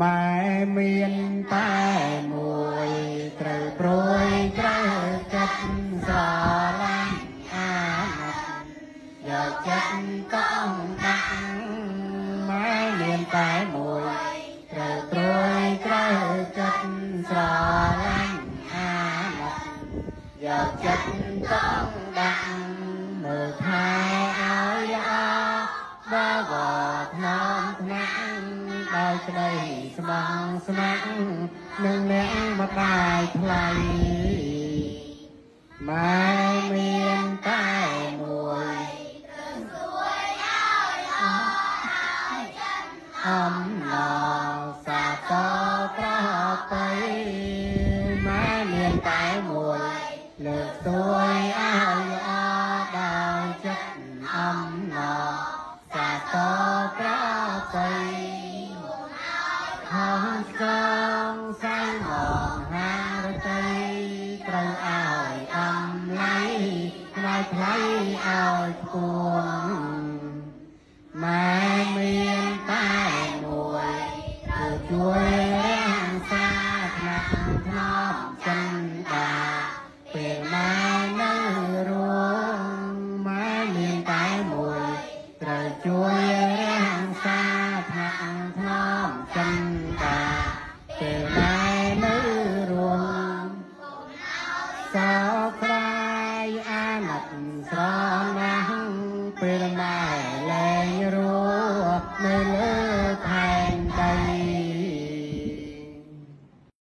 ម៉ែមានតែមួយត្រូវព្រួយត្រូវចិត្តស្រឡាញ់អាណិតយកចិត្តต้องដាក់ម៉ែមានតែមួយត្រូវព្រួយត្រូវចិត្តស្រឡាញ់អាណិតយកចិត្តต้องដាក់មើលថែឲ្យល្អដល់វត្តថ្នមថ្នាក់ដោយក្តីស្មងស្ម័គ្រនឹងអ្នកម្ដាយថ្លៃម៉ែមានតែមួយអំណរសាទរប្រពៃម៉ែមានតែមួយលើកទួយឲ្យល្អដោយចិត្តអំណរសាទរប្រពៃខាងស្គងសៃមកហារតីត្រូវឲ្យអំឡៃផ្នែកថ្លៃឲ្យគួងម៉ែមានតែមួយគឺជួយរាំងសាថ្នាក់ថ្នមចិនដាពេលម៉ែនៅរួមម៉ែមានតែមួយត្រូវជួយរាំងសាថ្នាក់ថ្នមចិនដាពេលម៉ែនៅរួមសោកខ្លាយអាណិតស្រណះពេលម៉ែលែងរស់នៅលើ